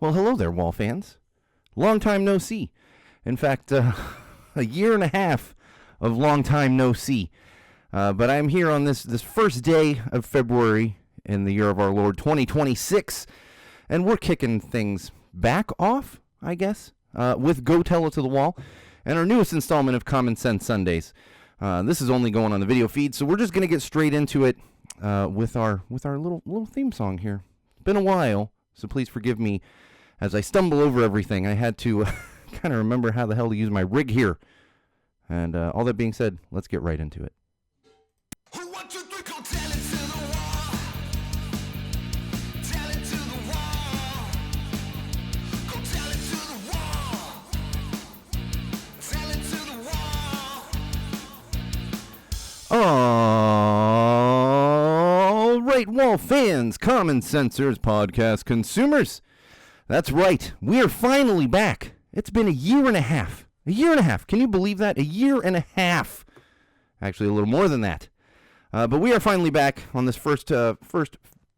Well, hello there, Wall fans. Long time no see. In fact, a year and a half of long time no see. But I'm here on this first day of February in the year of our Lord 2026, and we're kicking things back off, I guess, with Go Tell It to the Wall and our newest installment of Common Sense Sundays. This is only going on the video feed, so we're just going to get straight into it with our little theme song here. It's been a while, so please forgive me as I stumble over everything. I had to kind of remember how the hell to use my rig here. And all that being said, let's get right into it. All right, Wall fans, Common Sensors, podcast consumers. That's right. We are finally back. It's been a year and a half. A year and a half. Can you believe that? A year and a half. Actually, a little more than that. But we are finally back on this first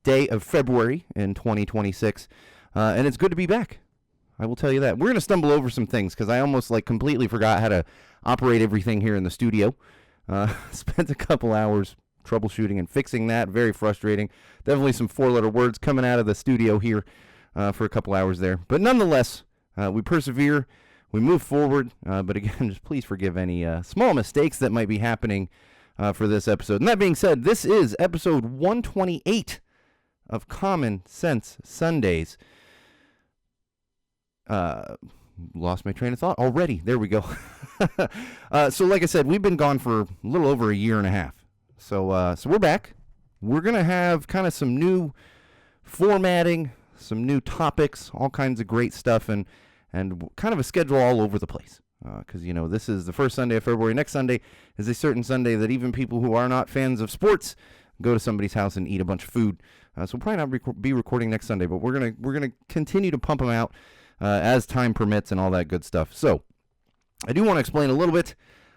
day of February in 2026. And it's good to be back. I will tell you that. We're going to stumble over some things because I almost completely forgot how to operate everything here in the studio. Spent a couple hours troubleshooting and fixing that. Very frustrating. Definitely some four-letter words coming out of the studio here for a couple hours there. But nonetheless, we persevere. We move forward. But again, just please forgive any small mistakes that might be happening for this episode. And that being said, this is episode 128 of Common Sense Sundays. Lost my train of thought already. There we go. So like I said, we've been gone for a little over a year and a half. So we're back. We're going to have kind of some new formatting, some new topics, all kinds of great stuff, and kind of a schedule all over the place. Because, this is the first Sunday of February. Next Sunday is a certain Sunday that even people who are not fans of sports go to somebody's house and eat a bunch of food. So we'll probably not be recording next Sunday, but we're gonna continue to pump them out as time permits and all that good stuff. So I do want to explain a little bit.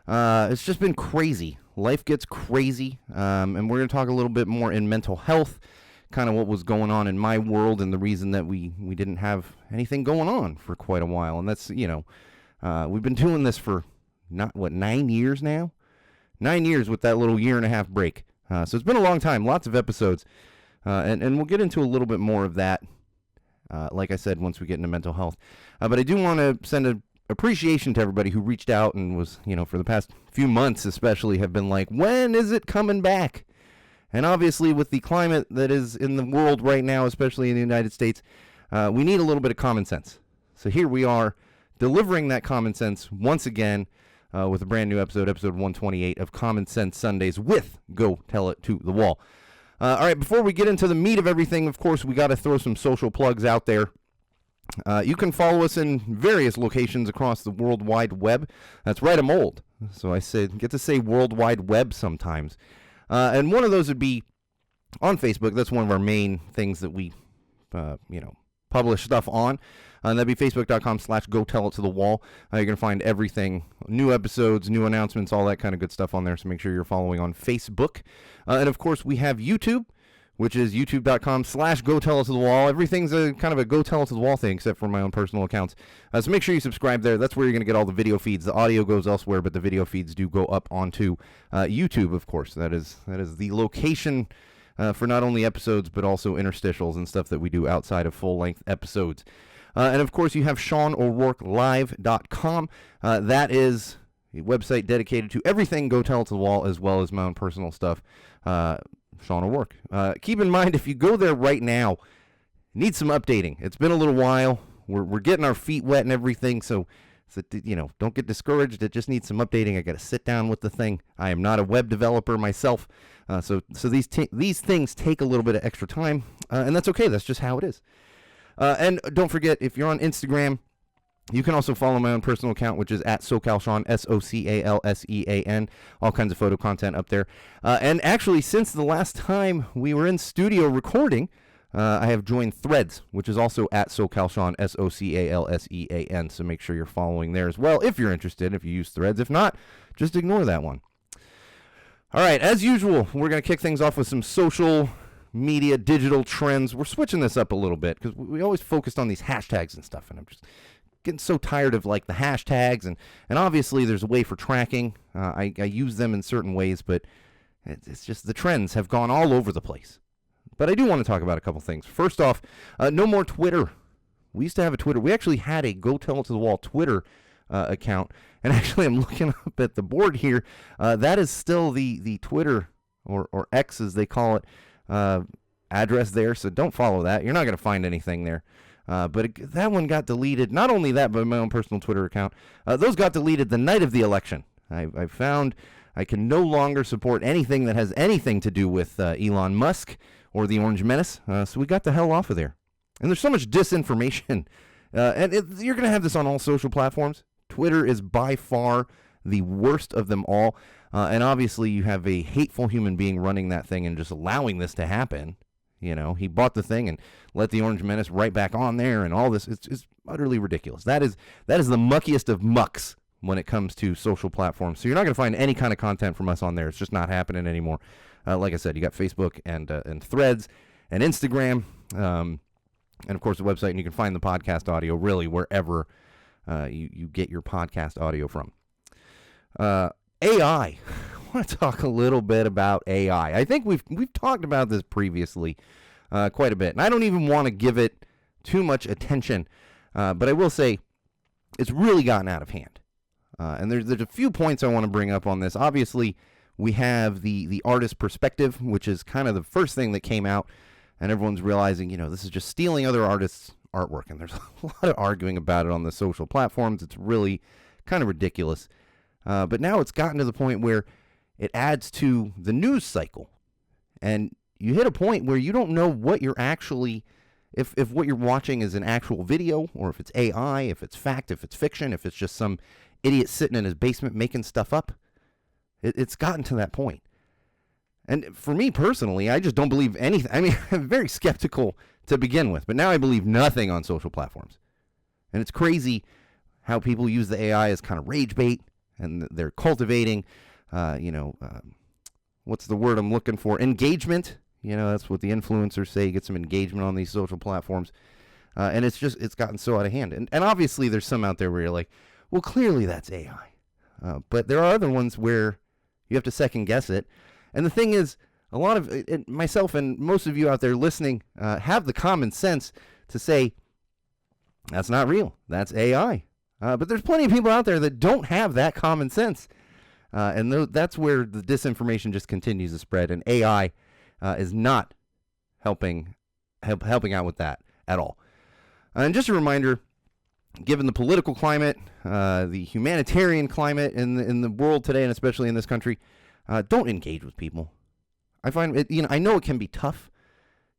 It's just been crazy. Life gets crazy, and we're going to talk a little bit more in mental health, kind of what was going on in my world and the reason that we didn't have anything going on for quite a while. And that's, we've been doing this for 9 years now? 9 years with that little year and a half break. So it's been a long time, lots of episodes, and we'll get into a little bit more of that, like I said, once we get into mental health. But I do want to send an appreciation to everybody who reached out and was, for the past few months especially, have been like, when is it coming back? And obviously with the climate that is in the world right now, especially in the United States, we need a little bit of common sense. So here we are delivering that common sense once again with a brand new episode 128 of Common Sense Sundays with Go Tell It to the Wall. All right, before we get into the meat of everything, of course, we got to throw some social plugs out there. You can follow us in various locations across the World Wide Web. That's right, I'm old, so I get to say World Wide Web sometimes. And one of those would be on Facebook. That's one of our main things that we, publish stuff on. And that'd be facebook.com/GoTellItToTheWall. You're going to find everything, new episodes, new announcements, all that kind of good stuff on there. So make sure you're following on Facebook. And of course, we have YouTube, which is youtube.com/GoTellItToTheWall. Everything's kind of a Go Tell It to the Wall thing, except for my own personal accounts. So make sure you subscribe there. That's where you're going to get all the video feeds. The audio goes elsewhere, but the video feeds do go up onto YouTube, of course. That is the location for not only episodes, but also interstitials and stuff that we do outside of full-length episodes. And of course, you have SeanO'RourkeLive.com. That is a website dedicated to everything Go Tell It to the Wall, as well as my own personal stuff. Sean O'Rourke. Keep in mind, if you go there right now, need some updating. It's been a little while. We're getting our feet wet and everything, so don't get discouraged. It just needs some updating. I got to sit down with the thing. I am not a web developer myself, so these things take a little bit of extra time, and that's okay. That's just how it is. And don't forget, if you're on Instagram, you can also follow my own personal account, which is at SoCalSean, SoCalSean. All kinds of photo content up there. And actually, since the last time we were in studio recording, I have joined Threads, which is also at SoCalSean, SoCalSean. So make sure you're following there as well if you're interested, if you use Threads. If not, just ignore that one. All right, as usual, we're going to kick things off with some social media, digital trends. We're switching this up a little bit because we always focused on these hashtags and stuff, and I'm just getting so tired of like the hashtags, and obviously there's a way for tracking. I use them in certain ways, but it's just the trends have gone all over the place. But I do want to talk about a couple things. First off, no more Twitter. We used to have a Twitter. We actually had a Go Tell It to the Wall Twitter account, and actually I'm looking up at the board here. That is still the Twitter, or X as they call it, address there, so don't follow that. You're not going to find anything there. But that one got deleted. Not only that, but my own personal Twitter account. Those got deleted the night of the election. I found I can no longer support anything that has anything to do with Elon Musk or the Orange Menace. So we got the hell off of there. And there's so much disinformation. And you're going to have this on all social platforms. Twitter is by far the worst of them all. And obviously you have a hateful human being running that thing and just allowing this to happen. You know, he bought the thing and let the Orange Menace right back on there and all this. It's utterly ridiculous. That is the muckiest of mucks when it comes to social platforms. So you're not going to find any kind of content from us on there. It's just not happening anymore. Like I said, you got Facebook and Threads and Instagram, and of course the website. And you can find the podcast audio really wherever you get your podcast audio from. AI. I want to talk a little bit about AI. I think we've talked about this previously quite a bit, and I don't even want to give it too much attention, but I will say it's really gotten out of hand. And there's a few points I want to bring up on this. Obviously, we have the artist perspective, which is kind of the first thing that came out, and everyone's realizing, this is just stealing other artists' artwork, and there's a lot of arguing about it on the social platforms. It's really kind of ridiculous. But now it's gotten to the point where it adds to the news cycle, and you hit a point where you don't know what you're actually, if what you're watching is an actual video, or if it's AI, if it's fact, if it's fiction, if it's just some idiot sitting in his basement making stuff up. It's gotten to that point. And for me personally, I just don't believe anything. I mean, I'm very skeptical to begin with, but now I believe nothing on social platforms. And it's crazy how people use the AI as kind of rage bait, and they're cultivating, what's the word I'm looking for? Engagement. That's what the influencers say. You get some engagement on these social platforms. And it's gotten so out of hand. And obviously there's some out there where you're like, well, clearly that's AI. But there are other ones where you have to second guess it. And the thing is, a lot of myself and most of you out there listening have the common sense to say, that's not real. That's AI. But there's plenty of people out there that don't have that common sense. And that's where the disinformation just continues to spread. And AI is not helping out with that at all. And just a reminder, given the political climate, the humanitarian climate in the world today, and especially in this country, don't engage with people. I find it, I know it can be tough.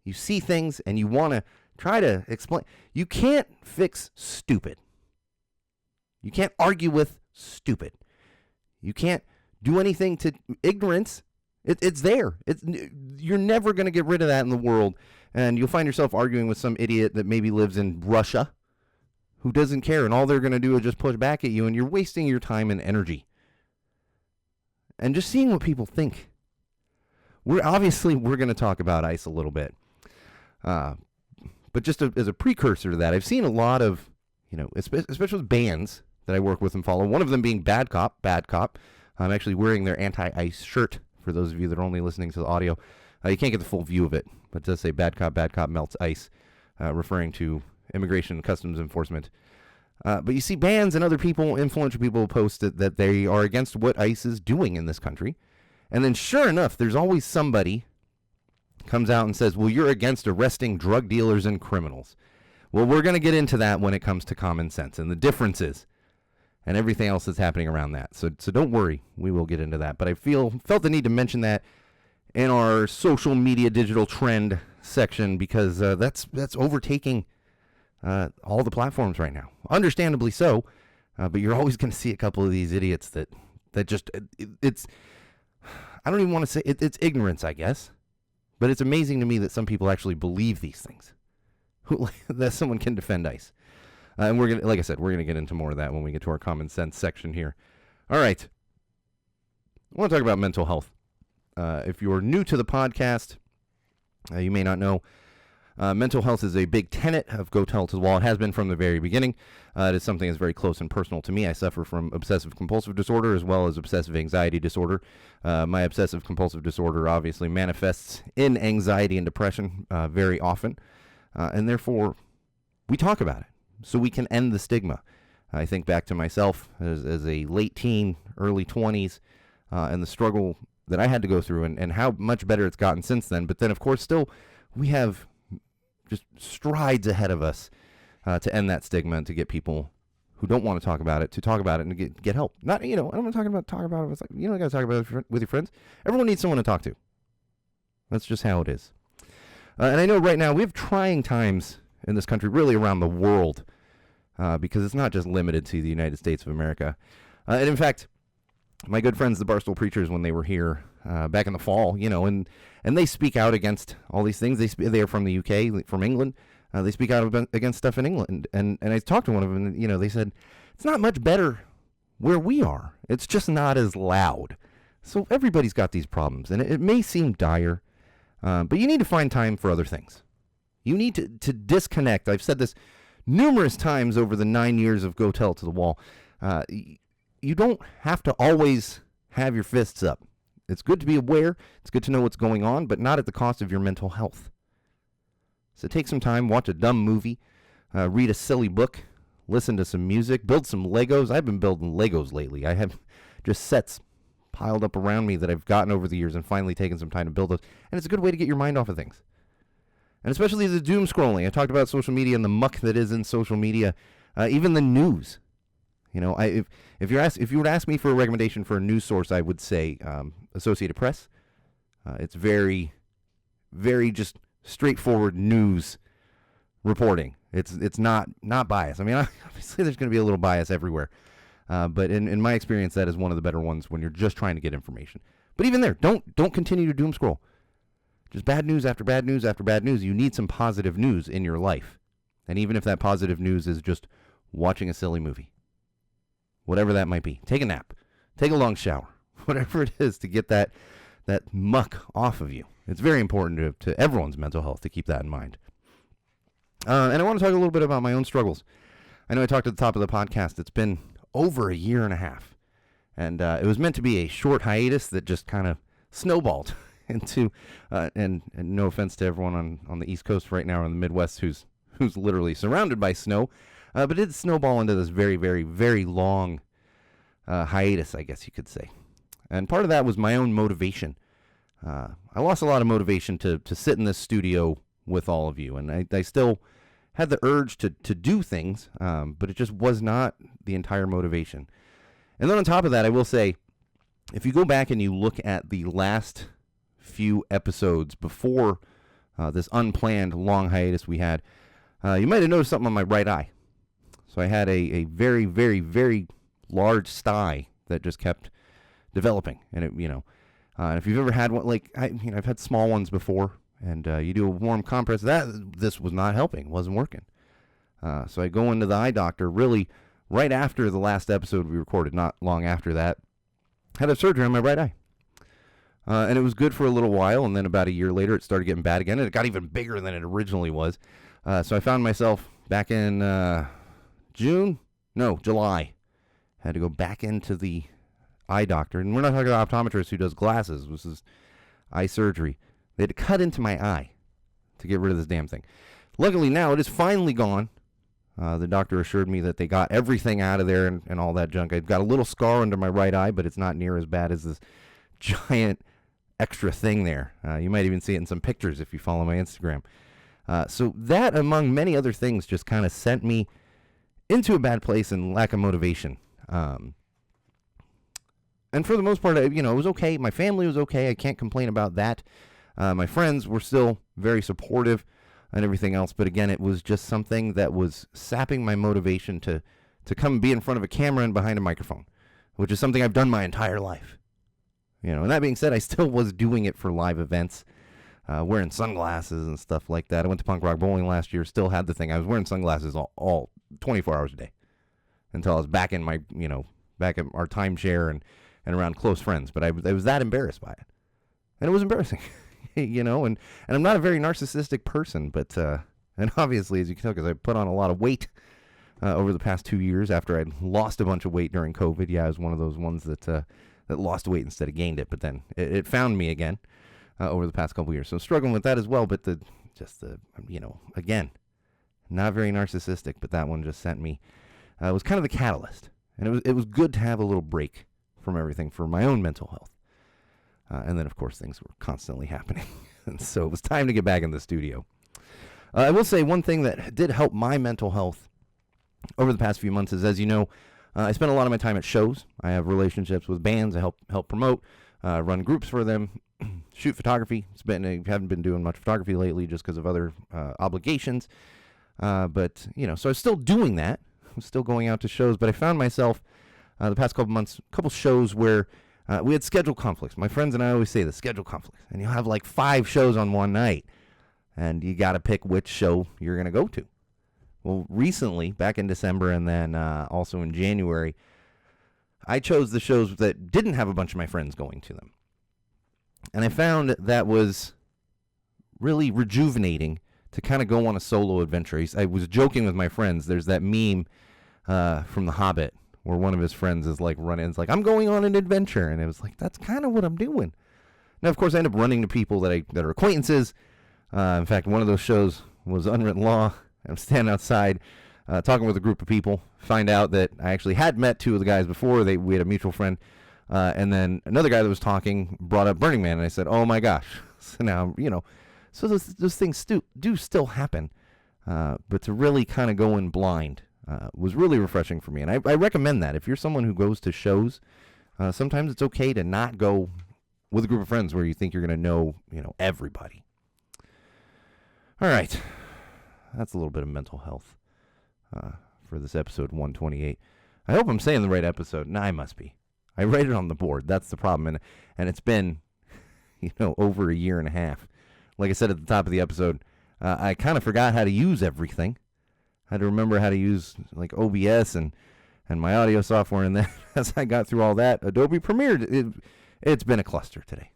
You see things and you want to try to explain. You can't fix stupid. You can't argue with stupid. You can't do anything to ignorance. It's there. You're never going to get rid of that in the world. And you'll find yourself arguing with some idiot that maybe lives in Russia who doesn't care. And all they're going to do is just push back at you. And you're wasting your time and energy. And just seeing what people think. We're going to talk about ICE a little bit. But just as a precursor to that, I've seen a lot of, especially with bands that I work with and follow. One of them being Bad Cop. I'm actually wearing their anti-ICE shirt for those of you that are only listening to the audio. You can't get the full view of it, but it does say Bad Cop melts ICE, referring to Immigration and Customs Enforcement. But you see bands and other people, influential people, post that they are against what ICE is doing in this country. And then sure enough, there's always somebody comes out and says, well, you're against arresting drug dealers and criminals. Well, we're going to get into that when it comes to common sense and the differences and everything else that's happening around that. So don't worry, we will get into that. But I felt the need to mention that in our social media digital trend section because that's overtaking all the platforms right now. Understandably so, but you're always going to see a couple of these idiots that just, it's, I don't even want to say, it's ignorance, I guess. But it's amazing to me that some people actually believe these things. That someone can defend ICE. And we're going to, like I said, we're going to get into more of that when we get to our common sense section here. All right. I want to talk about mental health. If you're new to the podcast, You may not know, mental health is a big tenet of Go Tell to the Wall. It has been from the very beginning. It is something that's very close and personal to me. I suffer from obsessive compulsive disorder as well as obsessive anxiety disorder. My obsessive compulsive disorder obviously manifests in anxiety and depression very often, and therefore we talk about it so we can end the stigma. I think back to myself as a late teen, early 20s, and the struggle that I had to go through and how much better it's gotten since then. But then, of course, still we have just strides ahead of us to end that stigma and to get people who don't want to talk about it to talk about it and to get help. Not, I don't want to talk about it. It's like, you got to talk about it with your friends. Everyone needs someone to talk to. That's just how it is. And I know right now we have trying times in this country, really around the world, because it's not just limited to the United States of America. And in fact, my good friends, the Barstool Preachers, when they were here back in the fall, and they speak out against all these things. They are from the UK, from England. They speak out against stuff in England. And I talked to one of them, and, they said, it's not much better where we are. It's just not as loud. So everybody's got these problems, and it may seem dire, but you need to find time for other things. You need to disconnect. I've said this numerous times over the 9 years of Go Tell to the Wall. You don't have to always have your fists up. It's good to be aware. It's good to know what's going on, but not at the cost of your mental health. So take some time, watch a dumb movie, read a silly book, listen to some music, build some Legos. I've been building Legos lately. I have just sets piled up around me that I've gotten over the years and finally taken some time to build those. And it's a good way to get your mind off of things. And especially the doom scrolling. I talked about social media and the muck that is in social media, even the news. If you would ask me for a recommendation for a news source, I would say Associated Press. It's very, very just straightforward news reporting. It's not biased. I mean, obviously there's going to be a little bias everywhere, but in my experience, that is one of the better ones when you're just trying to get information. But even there, don't continue to doom scroll. Just bad news after bad news after bad news. You need some positive news in your life, and even if that positive news is just watching a silly movie. Whatever that might be. Take a nap. Take a long shower. Whatever it is to get that muck off of you. It's very important to everyone's mental health to keep that in mind. And I want to talk a little bit about my own struggles. I know I talked at the top of the podcast. It's been over a year and a half. And it was meant to be a short hiatus that just kind of snowballed into, and no offense to everyone on the East Coast right now or in the Midwest who's literally surrounded by snow. But it did snowball into this very, very, very long hiatus, I guess you could say. And part of that was my own motivation. I lost a lot of motivation to sit in this studio with all of you. And I still had the urge to do things, but it just was not the entire motivation. And then on top of that, I will say, if you go back and you look at the last few episodes before this unplanned long hiatus we had, you might have noticed something on my right eye. So I had a very, very, very large sty that just kept developing. And and if you've ever had one, I've had small ones before, and you do a warm compress, this was not helping, wasn't working. So I go into the eye doctor really right after the last episode we recorded, not long after that. Had a surgery on my right eye. And it was good for a little while, and then about a year later it started getting bad again, and it got even bigger than it originally was. So I found myself back in July. Had to go back into the eye doctor. And we're not talking about an optometrist who does glasses. This is eye surgery. They had to cut into my eye to get rid of this damn thing. Luckily now it is finally gone. The doctor assured me that they got everything out of there and all that junk. I've got a little scar under my right eye, but it's not near as bad as this giant extra thing there. You might even see it in some pictures if you follow my Instagram. So that, among many other things, just kind of sent me into a bad place and lack of motivation. And for the most part, it was okay. My family was okay. I can't complain about that. My friends were still very supportive and everything else. But again, it was just something that was sapping my motivation to come be in front of a camera and behind a microphone, which is something I've done my entire life. And that being said, I still was doing it for live events, wearing sunglasses and stuff like that. I went to Punk Rock Bowling last year, still had the thing. I was wearing sunglasses all 24 hours a day until I was back in my, back at our timeshare and around close friends. But I was that embarrassed by it. And it was embarrassing. and I'm not a very narcissistic person, but and obviously, as you can tell, because I put on a lot of weight over the past 2 years after I'd lost a bunch of weight during COVID. Yeah, I was one of those ones that lost weight instead of gained it, but then it found me again over the past couple years. So I'm struggling with that as well, but again, not very narcissistic, but that one just sent me. It was kind of the catalyst, and it was good to have a little break from everything for my own mental health. And then, of course, things were constantly happening, and so it was time to get back in the studio. I will say one thing that did help my mental health over the past few months is, as you know, I spend a lot of my time at shows. I have relationships with bands. I help promote, run groups for them, shoot photography. I haven't been doing much photography lately just because of other obligations. But so I was still doing that. I was still going out to shows, but I found myself the past couple months, shows where we had schedule conflicts. My friends and I always say the schedule conflicts, and you'll have like 5 shows on one night, and you got to pick which show you're going to go to. Well, recently, back in December and then also in January, I chose the shows that didn't have a bunch of my friends going to them. And I found that was really rejuvenating to kind of go on a solo adventure. I was joking with my friends. There's that meme from The Hobbit where one of his friends is like it's like, I'm going on an adventure. And it was like, that's kind of what I'm doing. Now, of course, I end up running to people that are acquaintances. In fact, one of those shows was Unwritten Law. I'm standing outside talking with a group of people, find out that I actually had met 2 of the guys before. We had a mutual friend. And then another guy that was talking brought up Burning Man, and I said, oh my gosh. So now, so those things do still happen. But to really kind of go in blind was really refreshing for me. And I recommend that. If you're someone who goes to shows, sometimes it's okay to not go with a group of friends where you think you're going to know everybody. All right. That's a little bit of mental health for this episode 128. I hope I'm saying the right episode. Nah, I must be. I write it on the board. That's the problem. And it's been, over a year and a half. Like I said at the top of the episode, I kind of forgot how to use everything. I had to remember how to use like OBS and my audio software. And then as I got through all that, Adobe Premiere, it's been a cluster today.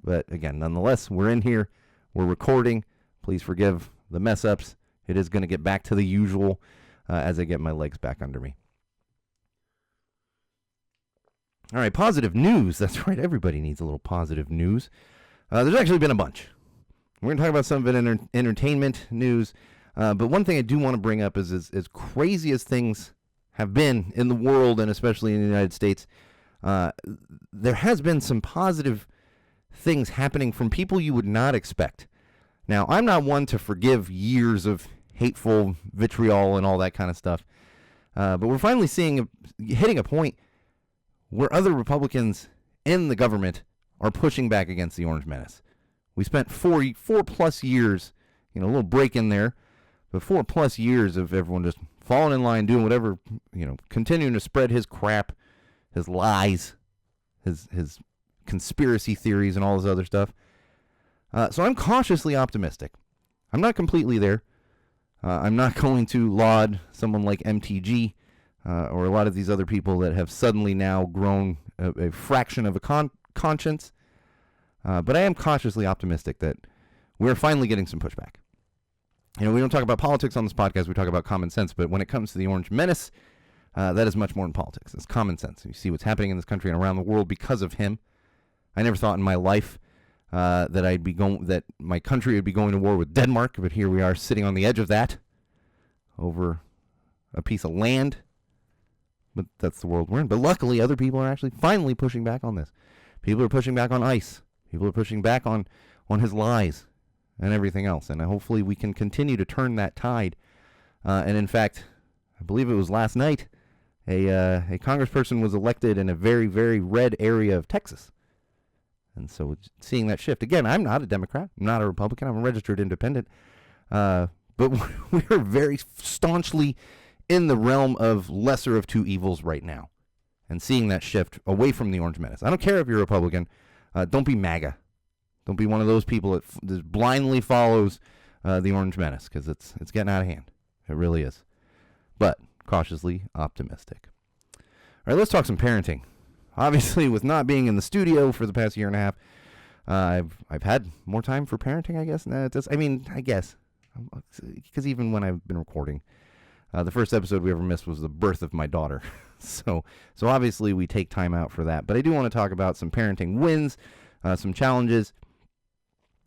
But again, nonetheless, we're in here. We're recording. Please forgive the mess ups. It is going to get back to the usual as I get my legs back under me. All right, positive news. That's right. Everybody needs a little positive news. There's actually been a bunch. We're going to talk about some of it entertainment news. But one thing I do want to bring up is as crazy as things have been in the world and especially in the United States, there has been some positive things happening from people you would not expect. Now, I'm not one to forgive years of hateful vitriol and all that kind of stuff. But we're finally hitting a point where other Republicans in the government are pushing back against the Orange Menace. We spent 4 plus years, a little break in there, but 4 plus years of everyone just falling in line, doing whatever, continuing to spread his crap, his lies, his conspiracy theories and all this other stuff. So I'm cautiously optimistic. I'm not completely there. I'm not going to laud someone like MTG or a lot of these other people that have suddenly now grown a fraction of a conscience. But I am cautiously optimistic that we're finally getting some pushback. We don't talk about politics on this podcast. We talk about common sense. But when it comes to the Orange Menace, that is much more than politics. It's common sense. You see what's happening in this country and around the world because of him. I never thought in my life that my country would be going to war with Denmark, but here we are sitting on the edge of that over a piece of land. But that's the world we're in. But luckily, other people are actually finally pushing back on this. People are pushing back on ICE. People are pushing back on his lies and everything else. And hopefully we can continue to turn that tide. And in fact, I believe it was last night, a congressperson was elected in a very, very red area of Texas. And so seeing that shift, again, I'm not a Democrat. I'm not a Republican. I'm a registered independent. But we are very staunchly in the realm of lesser of two evils right now. And seeing that shift away from the Orange Menace. I don't care if you're a Republican. Don't be MAGA. Don't be one of those people that just blindly follows the Orange Menace, because it's getting out of hand. It really is. But cautiously optimistic. All right, let's talk some parenting. Obviously, with not being in the studio for the past year and a half, I've had more time for parenting, I guess. I guess, because even when I've been recording, the first episode we ever missed was the birth of my daughter. So obviously we take time out for that. But I do want to talk about some parenting wins, some challenges,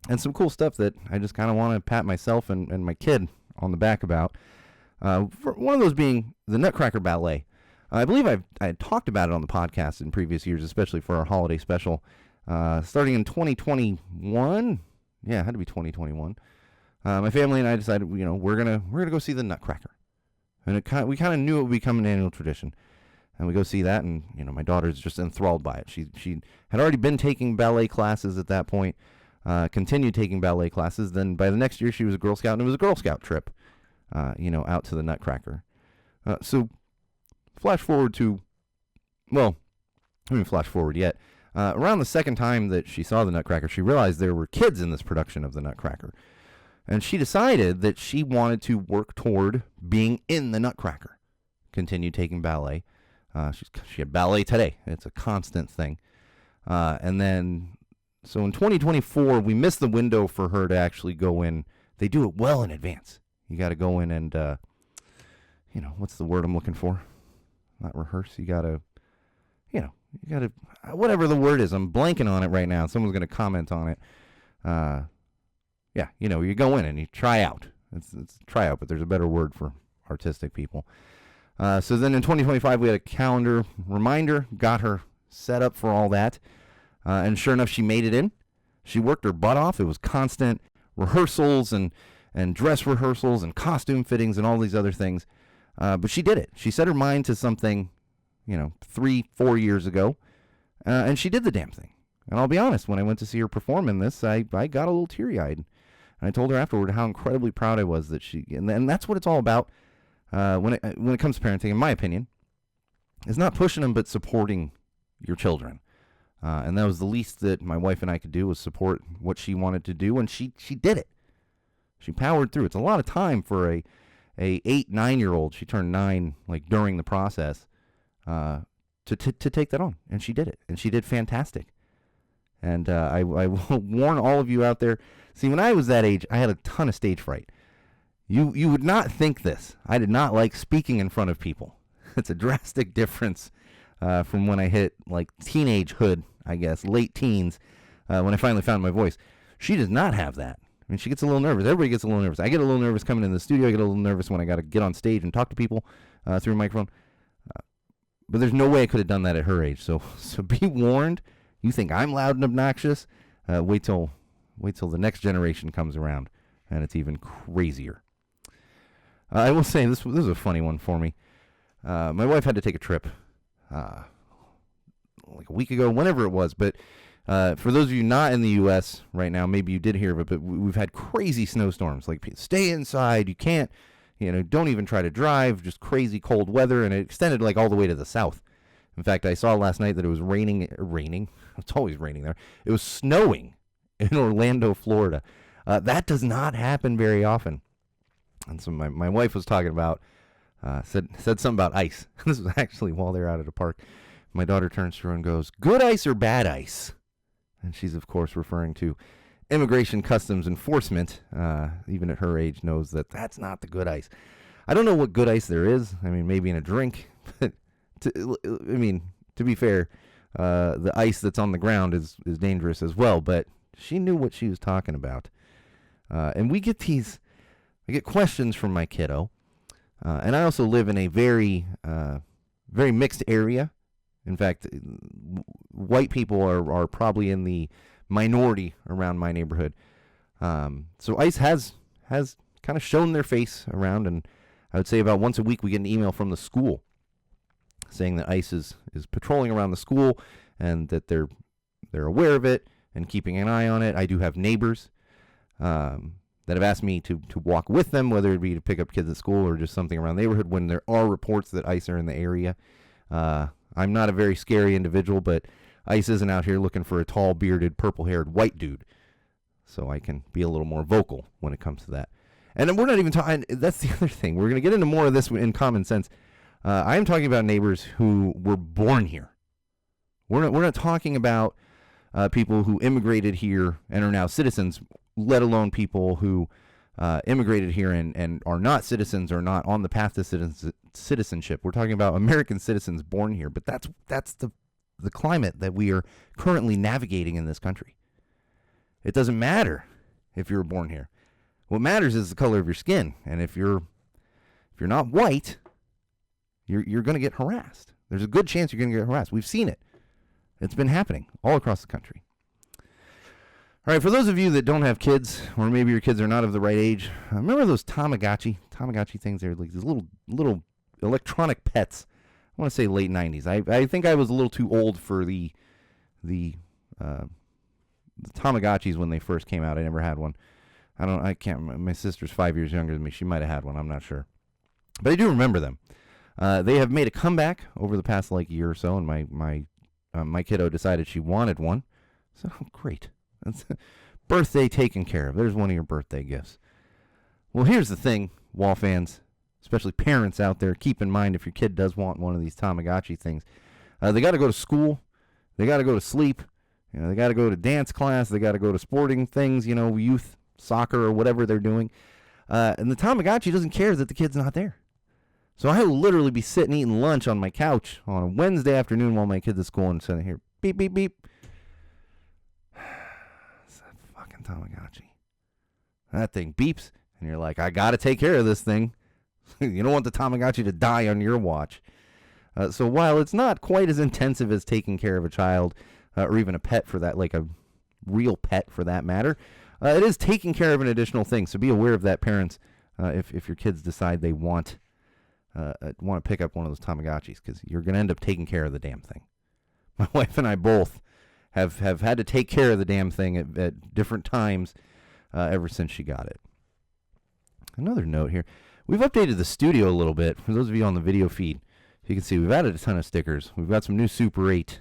and some cool stuff that I just kind of want to pat myself and my kid on the back about. For one of those being the Nutcracker Ballet. I believe I had talked about it on the podcast in previous years, especially for our holiday special, starting in 2021. Yeah, it had to be 2021. My family and I decided, we're gonna go see the Nutcracker, and we kind of knew it would become an annual tradition. And we go see that, and my daughter's just enthralled by it. She had already been taking ballet classes at that point, continued taking ballet classes. Then by the next year, she was a Girl Scout, and it was a Girl Scout trip, out to the Nutcracker. So flash forward to, well, I haven't flash forward yet. Around the second time that she saw the Nutcracker, she realized there were kids in this production of the Nutcracker. And she decided that she wanted to work toward being in the Nutcracker. Continued taking ballet. She had ballet today. It's a constant thing. And then, so in 2024, we missed the window for her to actually go in. They do it well in advance. You got to go in and, what's the word I'm looking for? Not rehearse. You got to, whatever the word is. I'm blanking on it right now. Someone's going to comment on it. You go in and you try out. It's try out, but there's a better word for artistic people. So then in 2025, we had a calendar reminder, got her set up for all that. And sure enough, she made it in. She worked her butt off. It was constant rehearsals and dress rehearsals and costume fittings and all these other things. But she did it. She set her mind to something, 3-4 years ago. And she did the damn thing. And I'll be honest, when I went to see her perform in this, I got a little teary-eyed. And I told her afterward how incredibly proud I was that and that's what it's all about. When it comes to parenting, in my opinion, is not pushing them, but supporting your children. And that was the least that my wife and I could do, was support what she wanted to do, and she did it. She powered through. It's a lot of time for a 8-9-year-old. She turned 9 during the process to take that on, and she did it, and she did fantastic. And I will warn all of you out there. See, when I was that age, I had a ton of stage fright. You would not think this. I did not like speaking in front of people. It's a drastic difference from when I hit teenagehood, I guess, late teens, when I finally found my voice. She does not have that. I mean, she gets a little nervous. Everybody gets a little nervous. I get a little nervous coming in the studio. I get a little nervous when I got to get on stage and talk to people through a microphone. But there's no way I could have done that at her age. So be warned. You think I'm loud and obnoxious? Wait till the next generation comes around, and it's even crazier. I will say this is a funny one for me. My wife had to take a trip a week ago, whenever it was. But for those of you not in the U.S. right now, maybe you did hear of it, but we've had crazy snowstorms. Stay inside. You can't, don't even try to drive. Just crazy cold weather, and it extended all the way to the south. In fact, I saw last night that it was raining. It's always raining there. It was snowing in Orlando, Florida. That does not happen very often. And so my wife was talking about, said something about ice. This was actually while they're out at a park. My daughter turns to her and goes, "Good ice or bad ice?" And she's, of course, referring to Immigration Customs Enforcement. Even at her age, knows that that's not the good ice. I don't know what good ice there is. I mean, maybe in a drink. But to be fair, the ice that's on the ground is dangerous as well. But she knew what she was talking about. And I get questions from my kiddo. And I also live in a very, very mixed area. In fact, white people are probably in the minority around my neighborhood. So ICE has kind of shown their face around, and I would say about once a week we get an email from the school saying that ICE is patrolling around the school and that they're aware of it and keeping an eye on it. I do have neighbors that have asked me to walk with them, whether it be to pick up kids at school or just something around the neighborhood when there are reports that ICE are in the area. I'm not a very scary individual, but ICE isn't out here looking for a tall, bearded, purple-haired white dude. So I can be a little more vocal when it comes to that. And we're not even talking, that's the other thing. We're going to get into more of this in common sense. I am talking about neighbors who were born here. We're not talking about people who immigrated here and are now citizens, let alone people who immigrated here and are not citizens or not on the path to citizenship. We're talking about American citizens born here, but that's the climate that we are currently navigating in this country. It doesn't matter if you're born here. What matters is the color of your skin, and if you're not white, you're going to get harassed. There's a good chance you're going to get harassed. We've seen it. It's been happening all across the country. All right, for those of you that don't have kids, or maybe your kids are not of the right age, remember those Tamagotchi things? They're like these little electronic pets. I want to say late 90s. I think I was a little too old for the Tamagotchis when they first came out. I never had one. I can't remember. My sister's 5 years younger than me. She might have had one. I'm not sure. But I do remember them. They have made a comeback over the past year or so, and my kiddo decided she wanted one. So great. That's birthday taken care of. There's one of your birthday gifts. Well, here's the thing, Wall fans, especially parents out there, keep in mind if your kid does want one of these Tamagotchi things. They got to go to school. They got to go to sleep. They got to go to dance class. They got to go to sporting things, youth, soccer, or whatever they're doing. And the Tamagotchi doesn't care that the kid's not there. So I will literally be sitting eating lunch on my couch on a Wednesday afternoon while my kid's at school and sitting here, beep, beep, beep. It's that fucking Tamagotchi. That thing beeps, and you're like, I got to take care of this thing. You don't want the Tamagotchi to die on your watch. So while it's not quite as intensive as taking care of a child or even a pet for that, like a real pet for that matter, it is taking care of an additional thing. So be aware of that, parents, if your kids decide they want to pick up one of those Tamagotchis, because you're going to end up taking care of the damn thing. My wife and I both have had to take care of the damn thing at different times ever since she got it. Another note here. We've updated the studio a little bit. For those of you on the video feed, you can see we've added a ton of stickers. We've got some new Super 8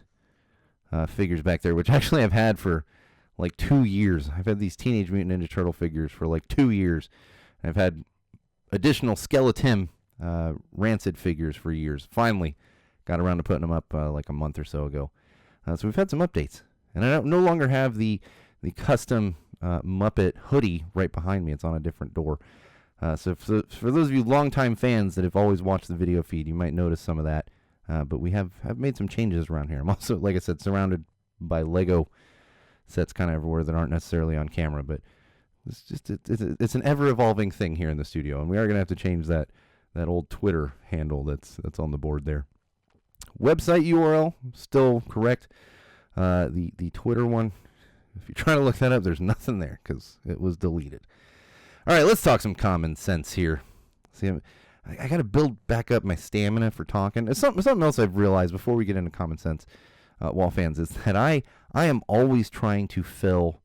figures back there, which actually I've had for 2 years. I've had these Teenage Mutant Ninja Turtle figures for 2 years. I've had additional Skeleton Rancid figures for years. Finally got around to putting them up a month or so ago. So we've had some updates. And I no longer have the custom Muppet hoodie right behind me. It's on a different door. So for those of you longtime fans that have always watched the video feed, you might notice some of that. But we have made some changes around here. I'm also, like I said, surrounded by Lego sets kind of everywhere that aren't necessarily on camera. But it's an ever-evolving thing here in the studio. And we are going to have to change that old Twitter handle that's on the board there. Website URL, still correct. The Twitter one, if you're trying to look that up, there's nothing there because it was deleted. All right, let's talk some common sense here. See, I got to build back up my stamina for talking. Something else I've realized before we get into common sense, Wall fans, is that I am always trying to fill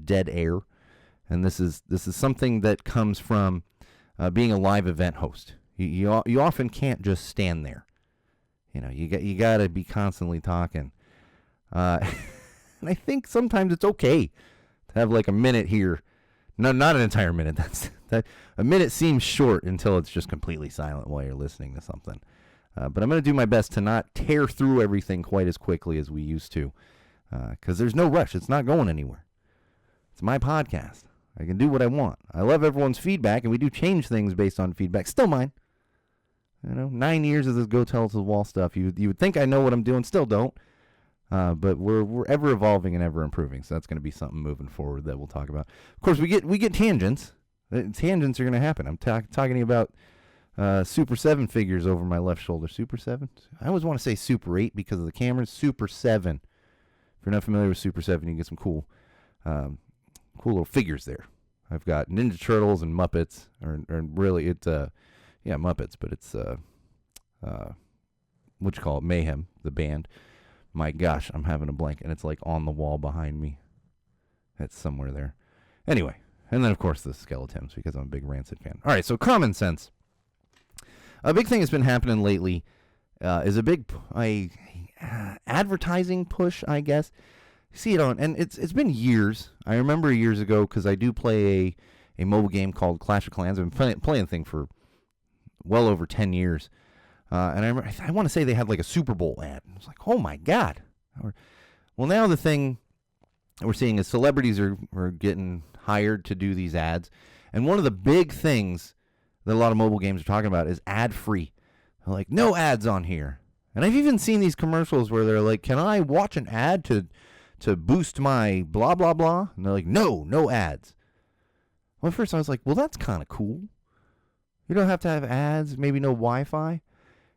dead air, and this is something that comes from being a live event host. You often can't just stand there. You got to be constantly talking. And I think sometimes it's okay to have a minute here. No, not an entire minute. A minute seems short until it's just completely silent while you're listening to something. But I'm going to do my best to not tear through everything quite as quickly as we used to, because there's no rush. It's not going anywhere. It's my podcast. I can do what I want. I love everyone's feedback, and we do change things based on feedback. Still mine. 9 years of this Go Tell to the Wall stuff. You would think I know what I'm doing. Still don't. But we're ever evolving and ever improving, so that's going to be something moving forward that we'll talk about. Of course, we get tangents. Tangents are going to happen. I'm talking about Super 7 figures over my left shoulder. Super 7? I always want to say Super 8 because of the cameras. Super 7. If you're not familiar with Super 7, you can get some cool little figures there. I've got Ninja Turtles and Muppets, or really it's Muppets, but it's what you call it, Mayhem, the band. My gosh, I'm having a blank, and it's on the wall behind me. It's somewhere there. Anyway, and then, of course, the Skeletons, because I'm a big Rancid fan. All right, so common sense. A big thing that's been happening lately is a big advertising push, I guess. You see it on, and it's been years. I remember years ago, because I do play a mobile game called Clash of Clans. I've been playing the thing for well over 10 years. And I want to say they had a Super Bowl ad. I was like, oh my God. Well, now the thing we're seeing is celebrities are getting hired to do these ads. And one of the big things that a lot of mobile games are talking about is ad-free. They're like, no ads on here. And I've even seen these commercials where they're like, can I watch an ad to boost my blah, blah, blah? And they're like, no ads. Well, at first I was like, well, that's kind of cool. You don't have to have ads, maybe no Wi-Fi.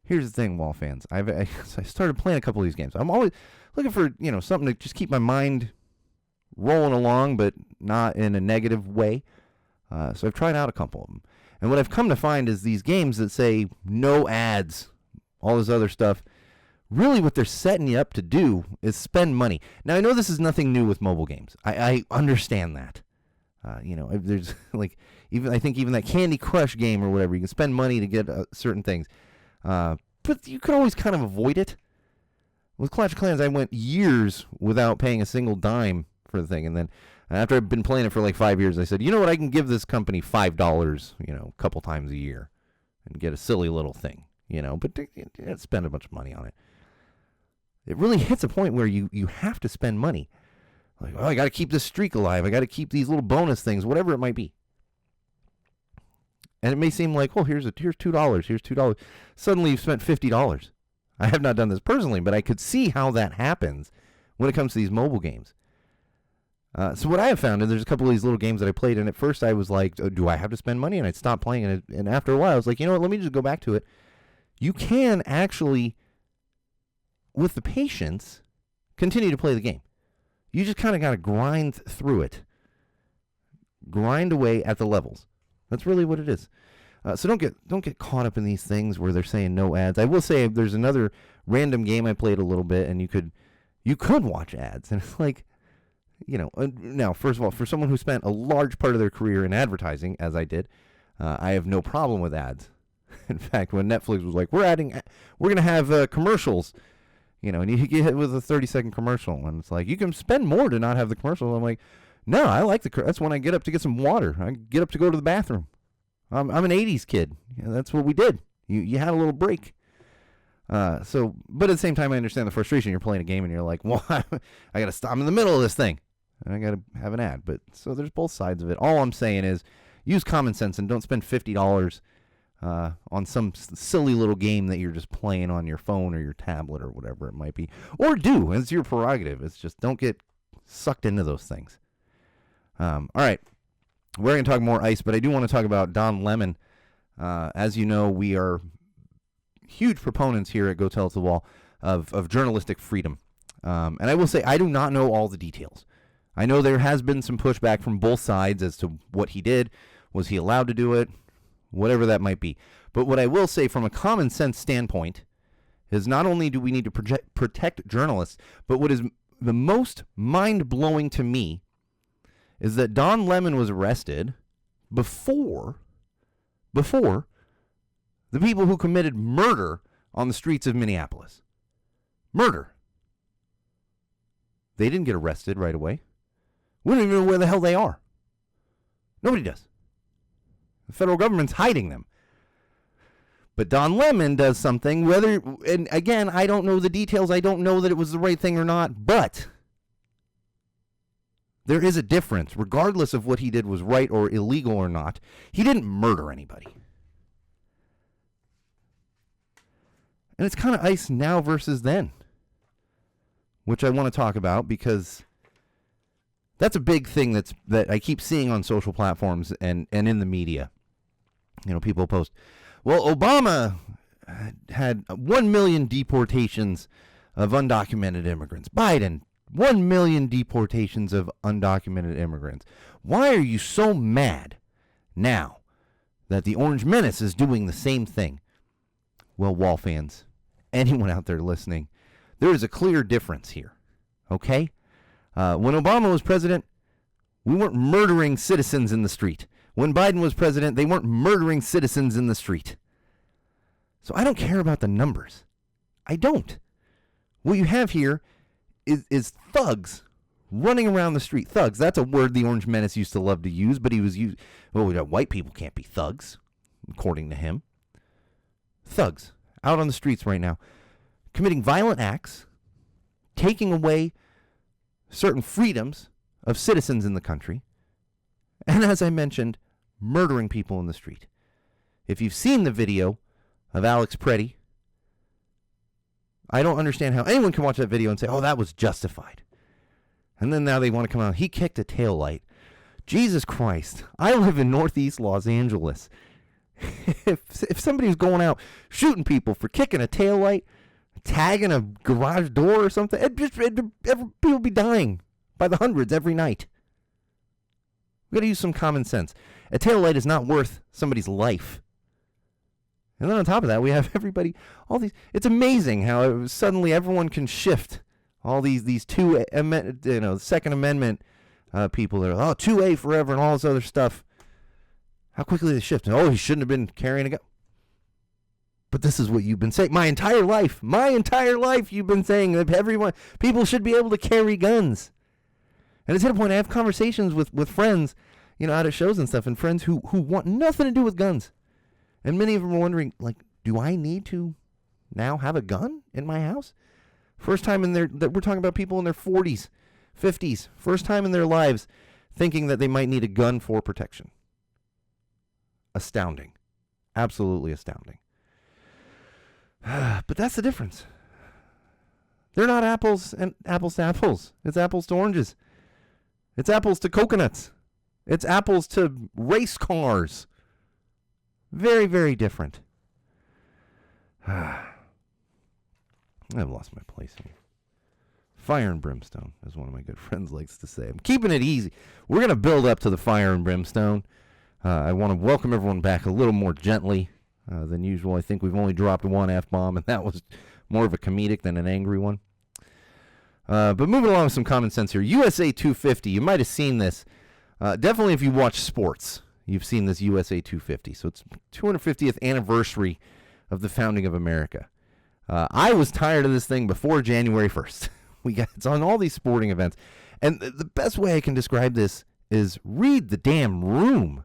Here's the thing, Wall fans. I started playing a couple of these games. I'm always looking for, something to just keep my mind rolling along, but not in a negative way. So I've tried out a couple of them. And what I've come to find is these games that say no ads, all this other stuff, really what they're setting you up to do is spend money. Now, I know this is nothing new with mobile games. I understand that. There's like, I think even that Candy Crush game or whatever, you can spend money to get certain things. But you can always kind of avoid it. With Clash of Clans, I went years without paying a single dime for the thing. And then after I've been playing it for like 5 years, I said, you know what, I can give this company $5, a couple times a year and get a silly little thing, but spend a bunch of money on it. It really hits a point where you have to spend money. Like, oh, I got to keep this streak alive. I got to keep these little bonus things, whatever it might be. And it may seem like, well, here's $2. Here's $2. Suddenly you've spent $50. I have not done this personally, but I could see how that happens when it comes to these mobile games. So what I have found, and there's a couple of these little games that I played, and at first I was like, oh, do I have to spend money? And I'd stop playing it. And after a while, I was like, you know what, let me just go back to it. You can actually, with the patience, continue to play the game. You just kind of got to grind through it. Grind away at the levels. That's really what it is. So don't get caught up in these things where they're saying no ads. I will say there's another random game I played a little bit, and you could watch ads, and it's like, now first of all, for someone who spent a large part of their career in advertising, as I did, I have no problem with ads. In fact, when Netflix was like, we're going to have commercials, and you get hit with a 30-second commercial, and it's like, you can spend more to not have the commercial. I'm like, no, I like that's when I get up to get some water. I get up to go to the bathroom. I'm an 80s kid. That's what we did. You had a little break. But at the same time, I understand the frustration. You're playing a game and you're like, well, I got to stop. I'm in the middle of this thing and I got to have an ad. But so there's both sides of it. All I'm saying is use common sense and don't spend $50 on some silly little game that you're just playing on your phone or your tablet or whatever it might be. Or do. It's your prerogative. It's just don't get sucked into those things. All right. We're going to talk more ice, but I do want to talk about Don Lemon. As you know, we are huge proponents here at Go Tell It to the Wall of journalistic freedom. And I will say, I do not know all the details. I know there has been some pushback from both sides as to what he did. Was he allowed to do it? Whatever that might be. But what I will say from a common sense standpoint is not only do we need to protect journalists, but what is the most mind-blowing to me is that Don Lemon was arrested before the people who committed murder on the streets of Minneapolis. Murder. They didn't get arrested right away. We don't even know where the hell they are. Nobody does. The federal government's hiding them. But Don Lemon does something, and again, I don't know the details. I don't know that it was the right thing or not, but there is a difference, regardless of what he did was right or illegal or not. He didn't murder anybody. And it's kind of ice now versus then, which I want to talk about because that's a big thing that I keep seeing on social platforms and in the media. People post, well, Obama had 1 million deportations of undocumented immigrants. Biden, 1 million deportations of undocumented immigrants. Why are you so mad now that the Orange Menace is doing the same thing? Well, Wall fans, anyone out there listening, there is a clear difference here, okay? When Obama was president, we weren't murdering citizens in the street. When Biden was president, they weren't murdering citizens in the street. So I don't care about the numbers. I don't. What you have here is thugs running around the street. Thugs, that's a word the Orange Menace used to love to use, but he was white people can't be thugs, according to him. Thugs out on the streets right now, committing violent acts, taking away certain freedoms of citizens in the country, and as I mentioned, murdering people in the street. If you've seen the video of Alex Preddy, I don't understand how anyone can watch that video and say, oh, that was justified. And then now they want to come out. He kicked a taillight. Jesus Christ. I live in Northeast Los Angeles. If somebody's going out shooting people for kicking a taillight, tagging a garage door or something, people would be dying by the hundreds every night. We've got to use some common sense. A taillight is not worth somebody's life. And then on top of that, we have everybody, all these. It's amazing how suddenly everyone can shift. All these two, Second Amendment people that are, 2A forever and all this other stuff. How quickly they shift. Oh, he shouldn't have been carrying a gun. But this is what you've been saying. My entire life, you've been saying that people should be able to carry guns. And it's at a point I have conversations with friends, out at shows and stuff, and friends who want nothing to do with guns. And many of them are wondering, do I need to now have a gun in my house? First time we're talking about people in their 40s, 50s, first time in their lives thinking that they might need a gun for protection. Astounding. Absolutely astounding. But that's the difference. They're not apples to apples. It's apples to oranges. It's apples to coconuts. It's apples to race cars. Very, very different. I've lost my place here. Fire and brimstone, as one of my good friends likes to say. I'm keeping it easy. We're going to build up to the fire and brimstone. I want to welcome everyone back a little more gently than usual. I think we've only dropped one F-bomb, and that was more of a comedic than an angry one. But moving along with some common sense here. USA 250, you might have seen this. Definitely if you watch sports, you've seen this USA 250. So it's 250th anniversary of the founding of America. I was tired of this thing before January 1st. It's on all these sporting events. And the best way I can describe this is read the damn room.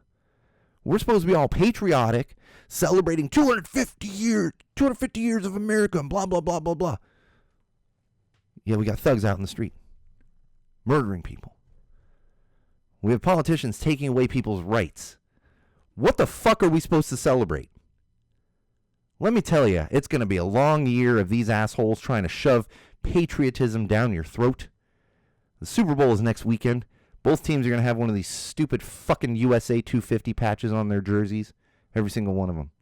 We're supposed to be all patriotic, celebrating 250 years of America and blah, blah, blah, blah, blah. Yeah, we got thugs out in the street, murdering people. We have politicians taking away people's rights. What the fuck are we supposed to celebrate? Let me tell you, it's going to be a long year of these assholes trying to shove patriotism down your throat. The Super Bowl is next weekend. Both teams are going to have one of these stupid fucking USA 250 patches on their jerseys. Every single one of them.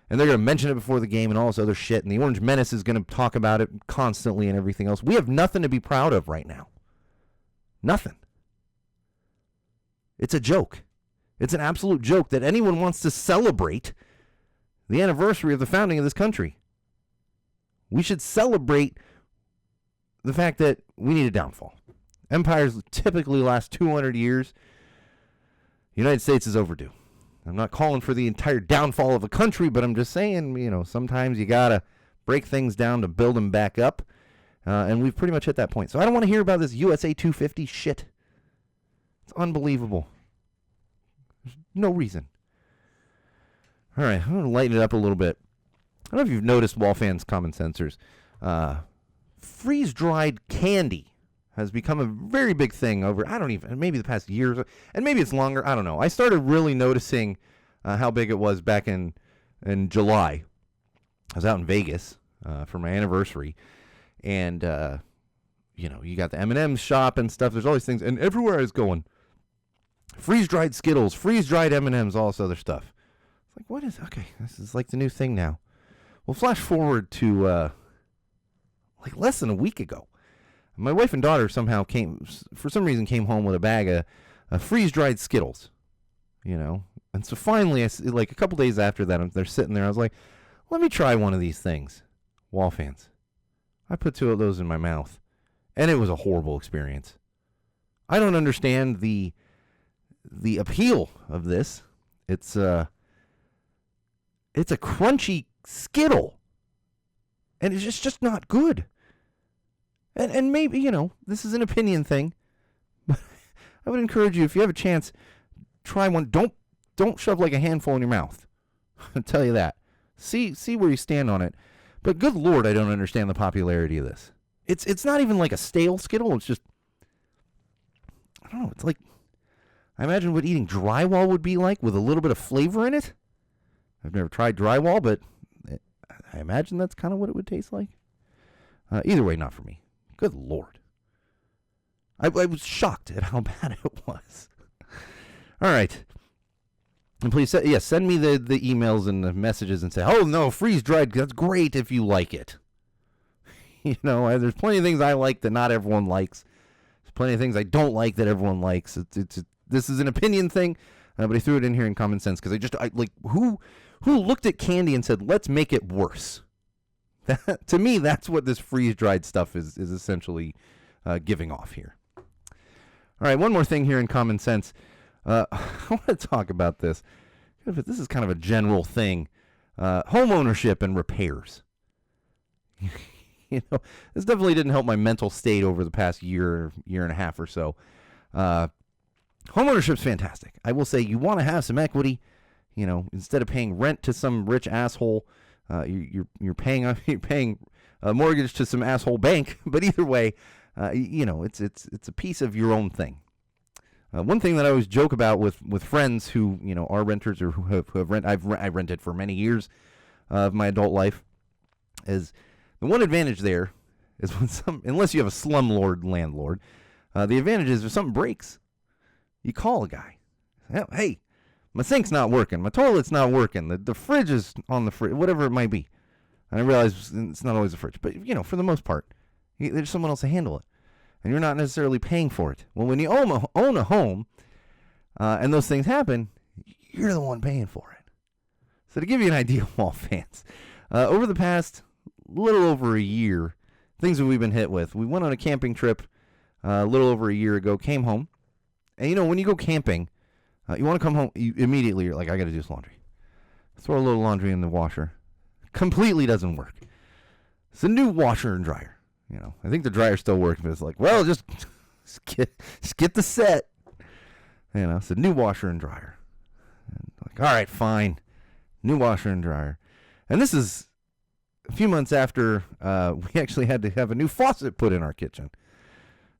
And they're going to mention it before the game and all this other shit. And the Orange Menace is going to talk about it constantly and everything else. We have nothing to be proud of right now. Nothing. It's a joke. It's an absolute joke that anyone wants to celebrate the anniversary of the founding of this country. We should celebrate the fact that we need a downfall. Empires typically last 200 years. The United States is overdue. I'm not calling for the entire downfall of a country, but I'm just saying, sometimes you got to break things down to build them back up. And we've pretty much hit that point. So I don't want to hear about this USA 250 shit. It's unbelievable. There's no reason. All right, I'm going to lighten it up a little bit. I don't know if you've noticed, wall fans, common sensors. Freeze-dried candy has become a very big thing over, maybe the past years, and maybe it's longer, I don't know. I started really noticing how big it was back in July. I was out in Vegas for my anniversary, and, you got the M&M's shop and stuff. There's all these things, and everywhere I was going, freeze-dried Skittles, freeze-dried M&M's, all this other stuff. It's like, okay, this is like the new thing now. Well, flash forward to, less than a week ago. My wife and daughter somehow came home with a bag of freeze-dried Skittles, And so finally, a couple days after that, they're sitting there. I was like, let me try one of these things. Wall fans. I put two of those in my mouth, and it was a horrible experience. I don't understand the appeal of this. It's a crunchy Skittle, and it's just not good. And maybe, this is an opinion thing, but I would encourage you, if you have a chance, try one. Don't shove like a handful in your mouth. I'll tell you that. See where you stand on it. But good Lord, I don't understand the popularity of this. It's not even like a stale Skittle. It's just I don't know. It's like, I imagine what eating drywall would be like with a little bit of flavor in it. I've never tried drywall, but I imagine that's kind of what it would taste like. Either way, not for me. Good Lord. I was shocked at how bad it was. All right. And please, send me the emails and the messages and say, oh, no, freeze-dried, that's great if you like it. There's plenty of things I like that not everyone likes. There's plenty of things I don't like that everyone likes. This is an opinion thing, but I threw it in here in common sense because who looked at candy and said, let's make it worse? To me, that's what this freeze-dried stuff is essentially giving off here. All right, one more thing here in common sense. I want to talk about this. This is kind of a general thing. Home ownership and repairs. This definitely didn't help my mental state over the past year and a half or so. Home ownership's fantastic. I will say you want to have some equity. Instead of paying rent to some rich asshole, you're paying a mortgage to some asshole bank. But either way, it's a piece of your own thing. One thing that I always joke about with friends who are renters or who have rent, I've rented for many years of my adult life, is the one advantage there is unless you have a slumlord landlord, the advantage is if something breaks, you call a guy. Hey, my sink's not working, my toilet's not working, the fridge is on the fridge, whatever it might be. And I realize it's not always the fridge, but for the most part, there's someone else to handle it. And you're not necessarily paying for it. Well, when you own a home and those things happen, you're the one paying for it. So to give you an idea, Wall fans, over the past little over a year, things that we've been hit with. We went on a camping trip a little over a year ago, came home. And, when you go camping, you want to come home immediately. You're like, I got to do this laundry. Throw a little laundry in the washer. Completely doesn't work. It's a new washer and dryer. I think the dryer still works, but it's like, well, just get the set. It's a new washer and dryer. And like, all right, fine. New washer and dryer. And this is a few months after we actually had to have a new faucet put in our kitchen.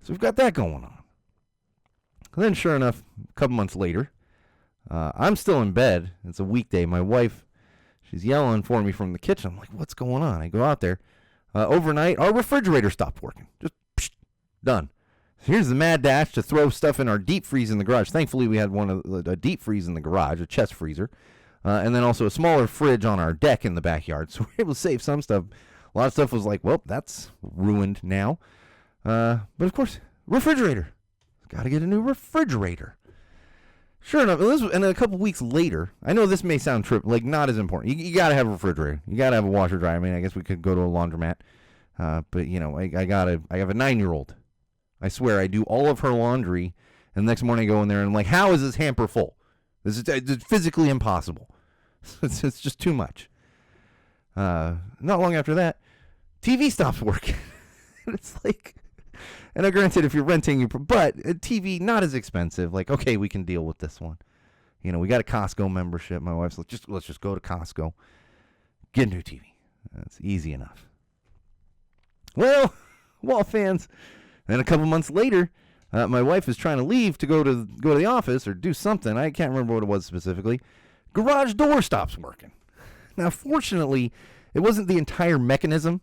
So we've got that going on. And then sure enough, a couple months later, I'm still in bed. It's a weekday. My wife, she's yelling for me from the kitchen. I'm like, what's going on? I go out there. Overnight, our refrigerator stopped working. Just done. So here's the mad dash to throw stuff in our deep freeze in the garage. Thankfully, we had a deep freeze in the garage, a chest freezer, and then also a smaller fridge on our deck in the backyard. So we were able to save some stuff. A lot of stuff was like, well, that's ruined now. But of course, refrigerator. Got to get a new refrigerator. Sure enough, and then a couple weeks later, I know this may sound not as important. You got to have a refrigerator. You got to have a washer dryer. I mean, I guess we could go to a laundromat. But, I have a 9-year-old. I swear, I do all of her laundry, and the next morning I go in there and I'm like, how is this hamper full? It's physically impossible. It's just too much. Not long after that, TV stops working. It's like... And granted, if you're renting, but a TV not as expensive. Like, okay, we can deal with this one. We got a Costco membership. My wife's like, let's just go to Costco, get a new TV. That's easy enough. Well, Wall fans. Then a couple months later, my wife is trying to leave to go to the office or do something. I can't remember what it was specifically. Garage door stops working. Now, fortunately, it wasn't the entire mechanism.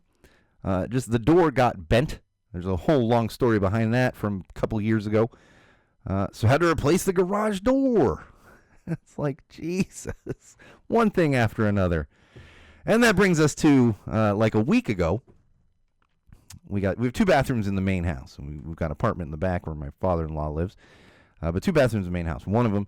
Just the door got bent. There's a whole long story behind that from a couple years ago. So I had to replace the garage door. It's like, Jesus. One thing after another. And that brings us to like a week ago. We have 2 bathrooms in the main house. And we've got an apartment in the back where my father-in-law lives. But 2 bathrooms in the main house. One of them,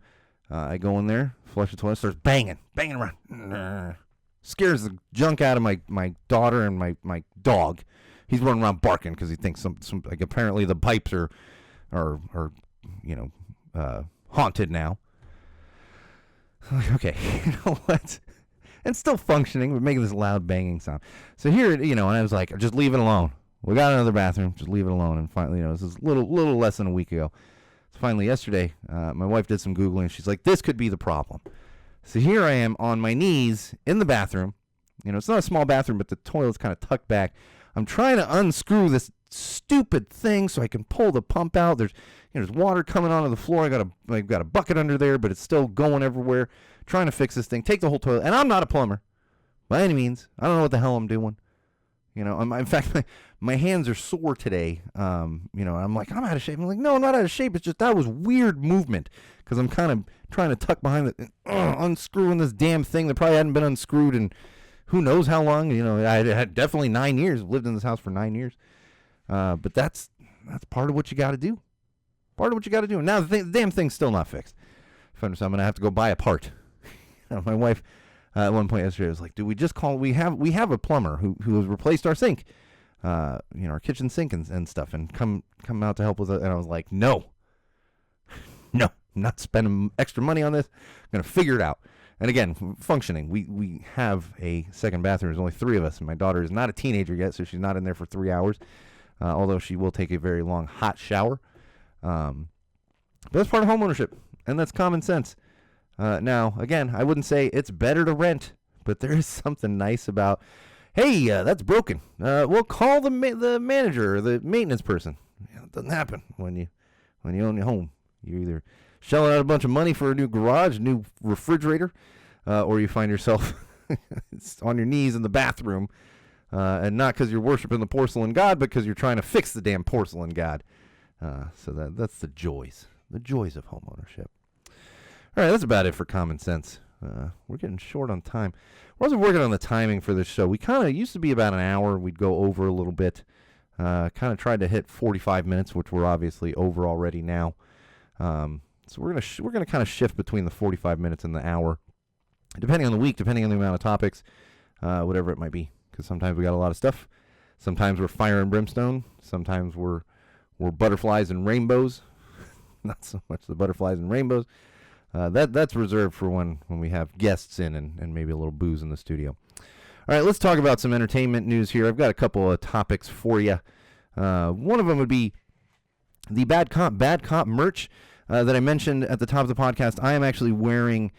I go in there, flush the toilet, starts banging around. Scares the junk out of my daughter and my dog. He's running around barking because he thinks some like apparently the pipes are haunted now. Like, okay, what? And still functioning, but making this loud banging sound. So here, and I was like, just leave it alone. We got another bathroom, just leave it alone. And finally, this is a little less than a week ago. So finally, yesterday, my wife did some Googling, and she's like, this could be the problem. So here I am on my knees in the bathroom. It's not a small bathroom, but the toilet's kind of tucked back. I'm trying to unscrew this stupid thing so I can pull the pump out. There's water coming onto the floor. I've got a bucket under there, but it's still going everywhere. Trying to fix this thing. Take the whole toilet. And I'm not a plumber by any means. I don't know what the hell I'm doing. In fact, my hands are sore today. I'm like, I'm out of shape. I'm like, no, I'm not out of shape. It's just that was weird movement because I'm kind of trying to tuck behind it, unscrewing this damn thing that probably hadn't been unscrewed in who knows how long. I had definitely 9 years. Lived in this house for 9 years. But that's part of what you got to do. Part of what you got to do. Now the damn thing's still not fixed. So I'm going to have to go buy a part. My wife. At one point yesterday, I was like, "Do we just call? We have a plumber who has replaced our sink, our kitchen sink and stuff, and come out to help with it." And I was like, "No, I'm not spending extra money on this. I'm gonna figure it out." And again, functioning. We have a second bathroom. There's only 3 of us, and my daughter is not a teenager yet, so she's not in there for 3 hours. Although she will take a very long hot shower. But that's part of homeownership, and that's common sense. Now, again, I wouldn't say it's better to rent, but there is something nice about, hey, that's broken. We'll call the manager or the maintenance person. It doesn't happen when you own your home. You're either shelling out a bunch of money for a new garage, new refrigerator, or you find yourself on your knees in the bathroom, and not because you're worshiping the porcelain god, but because you're trying to fix the damn porcelain god. So that's the joys of homeownership. All right, that's about it for Common Sense. We're getting short on time. We're also working on the timing for this show. We kind of used to be about an hour. We'd go over a little bit. Kind of tried to hit 45 minutes, which we're obviously over already now. So we're gonna kind of shift between the 45 minutes and the hour, depending on the week, depending on the amount of topics, whatever it might be. Because sometimes we got a lot of stuff. Sometimes we're fire and brimstone. Sometimes we're butterflies and rainbows. Not so much the butterflies and rainbows. That's reserved for when we have guests in and maybe a little booze in the studio. All right, let's talk about some entertainment news here. I've got a couple of topics for you. One of them would be the Bad Cop merch that I mentioned at the top of the podcast. I am actually wearing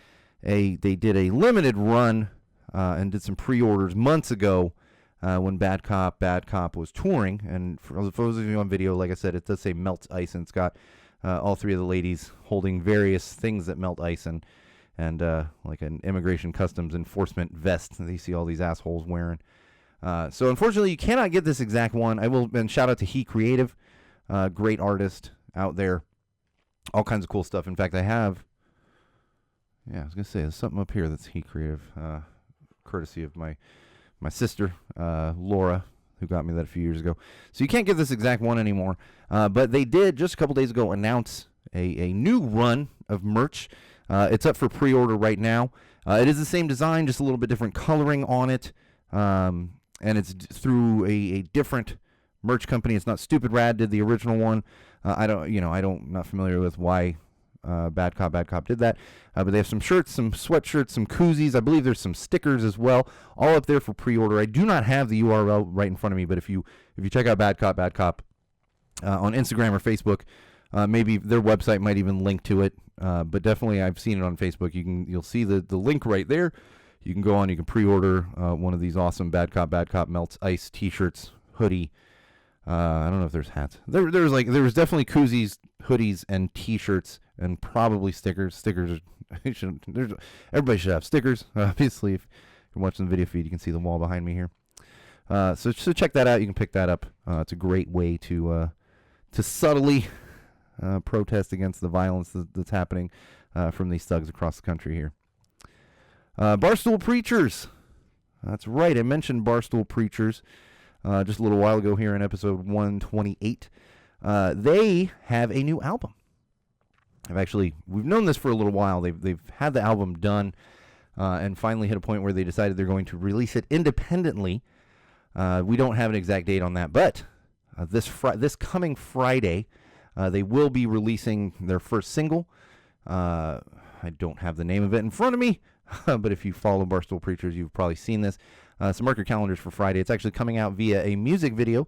they did a limited run and did some pre-orders months ago when Bad Cop was touring. And for those of you on video, like I said, it does say Melt Ice, and it's got all 3 of the ladies holding various things that melt ice and like an immigration customs enforcement vest that you see all these assholes wearing. So unfortunately, you cannot get this exact one. And shout out to He Creative, great artist out there. All kinds of cool stuff. In fact, I was going to say, there's something up here that's He Creative, courtesy of my sister, Laura, who got me that a few years ago. So you can't get this exact one anymore. But they did, just a couple days ago, announce a new run of merch. It's up for pre-order right now. It is the same design, just a little bit different coloring on it. And it's through a different merch company. It's not Stupid Rad did the original one. Not familiar with why Bad Cop did that. But they have some shirts, some sweatshirts, some koozies. I believe there's some stickers as well, all up there for pre-order. I do not have the URL right in front of me, but if you check out Bad Cop on Instagram or Facebook, maybe their website might even link to it. But definitely, I've seen it on Facebook. You'll see the link right there. You can go on. You can pre-order one of these awesome Bad Cop Melts Ice T-shirts, hoodie. I don't know if there's hats. There was definitely koozies, hoodies, and T-shirts, and probably stickers. Stickers. Everybody should have stickers. Obviously, if you're watching the video feed, you can see the wall behind me here. So check that out. You can pick that up. It's a great way to subtly protest against the violence that's happening from these thugs across the country here. Barstool Preachers. That's right. I mentioned Barstool Preachers just a little while ago here in episode 128. They have a new album. We've known this for a little while. They've had the album done and finally hit a point where they decided they're going to release it independently. We don't have an exact date on that, but this coming Friday, they will be releasing their first single. I don't have the name of it in front of me, but if you follow Barstool Preachers, you've probably seen this. So mark your calendars for Friday. It's actually coming out via a music video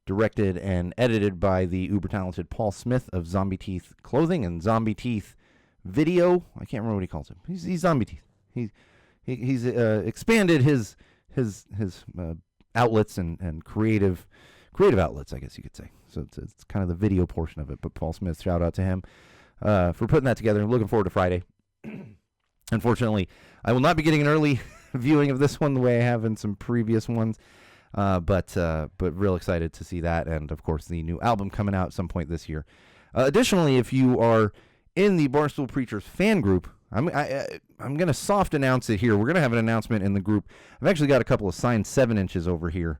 directed and edited by the uber-talented Paul Smith of Zombie Teeth Clothing and Zombie Teeth Video. I can't remember what he calls him. He's Zombie Teeth. He's expanded his outlets and creative creative outlets, I guess you could say. So it's kind of the video portion of it. But Paul Smith, shout out to him for putting that together. I'm looking forward to Friday. Unfortunately, I will not be getting an early viewing of this one the way I have in some previous ones. But real excited to see that, and of course the new album coming out at some point this year. Additionally, if you are in the Barstool Preachers fan group, I'm going to soft announce it here. We're going to have an announcement in the group. I've actually got a couple of signed 7-inches over here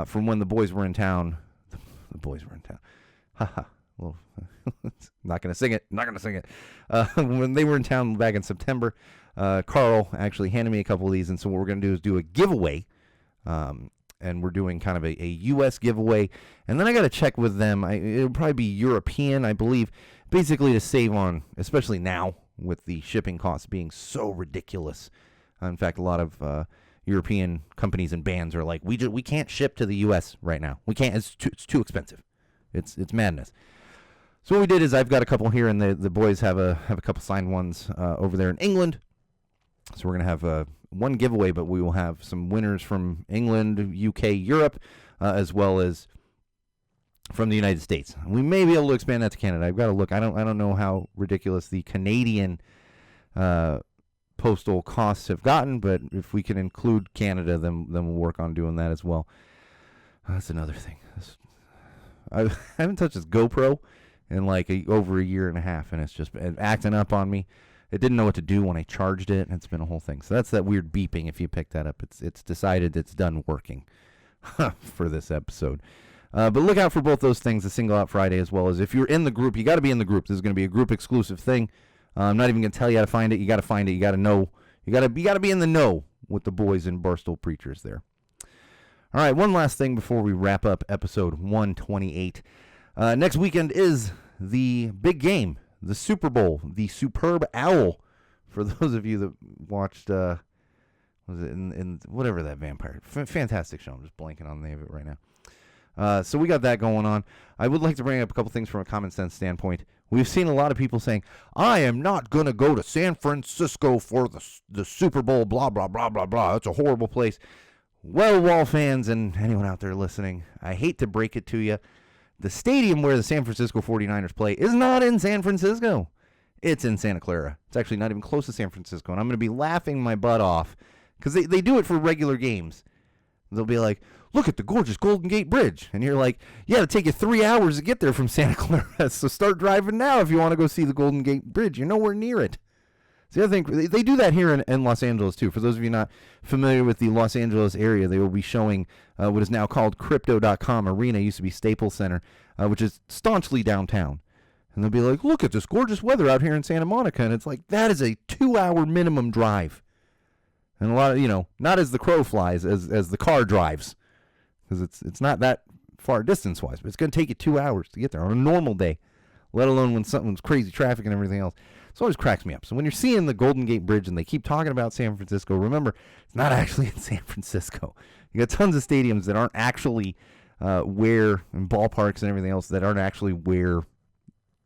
from when the boys were in town. The boys were in town. Haha. Well, not going to sing it. Not going to sing it. When they were in town back in September, Carl actually handed me a couple of these, and so what we're going to do is do a giveaway. And we're doing kind of a U.S. giveaway. And then I got to check with them. It'll probably be European, I believe, basically to save on, especially now with the shipping costs being so ridiculous. In fact, a lot of European companies and bands are like, we can't ship to the U.S. right now. We can't. It's too expensive. It's madness. So what we did is I've got a couple here, and the boys have a couple signed ones over there in England. So we're going to have one giveaway, but we will have some winners from England, UK, Europe, as well as from the United States. We may be able to expand that to Canada. I've got to look. I don't know how ridiculous the Canadian postal costs have gotten, but if we can include Canada, then we'll work on doing that as well. That's another thing. I haven't touched this GoPro in like over a year and a half, and it's just been acting up on me. It didn't know what to do when I charged it, and it's been a whole thing. So that's that weird beeping if you pick that up. It's decided it's done working for this episode. But look out for both those things, the Single Out Friday, as well as if you're in the group, you got to be in the group. This is going to be a group-exclusive thing. I'm not even going to tell you how to find it. You got to find it. You got to know. You got to be in the know with the boys in Barstool Preachers there. All right, one last thing before we wrap up episode 128. Next weekend is the big game. The Super Bowl, the Superb Owl. For those of you that watched, was it in whatever that vampire, fantastic show. I'm just blanking on the name of it right now. So we got that going on. I would like to bring up a couple things from a common sense standpoint. We've seen a lot of people saying, I am not going to go to San Francisco for the Super Bowl, blah, blah, blah, blah, blah. It's a horrible place. Well, Wall fans and anyone out there listening, I hate to break it to you. The stadium where the San Francisco 49ers play is not in San Francisco. It's in Santa Clara. It's actually not even close to San Francisco. And I'm going to be laughing my butt off because they do it for regular games. They'll be like, look at the gorgeous Golden Gate Bridge. And you're like, yeah, it'll take you 3 hours to get there from Santa Clara. So start driving now if you want to go see the Golden Gate Bridge. You're nowhere near it. The other thing, they do that here in Los Angeles, too. For those of you not familiar with the Los Angeles area, they will be showing what is now called Crypto.com Arena. It used to be Staples Center, which is staunchly downtown. And they'll be like, look at this gorgeous weather out here in Santa Monica. And it's like, that is a 2-hour minimum drive. And a lot of, not as the crow flies, as the car drives. Because it's not that far distance-wise, but it's going to take you 2 hours to get there on a normal day, let alone when something's crazy traffic and everything else. So it always cracks me up. So when you're seeing the Golden Gate Bridge and they keep talking about San Francisco, remember, it's not actually in San Francisco. You got tons of stadiums that aren't actually where, and ballparks and everything else that aren't actually where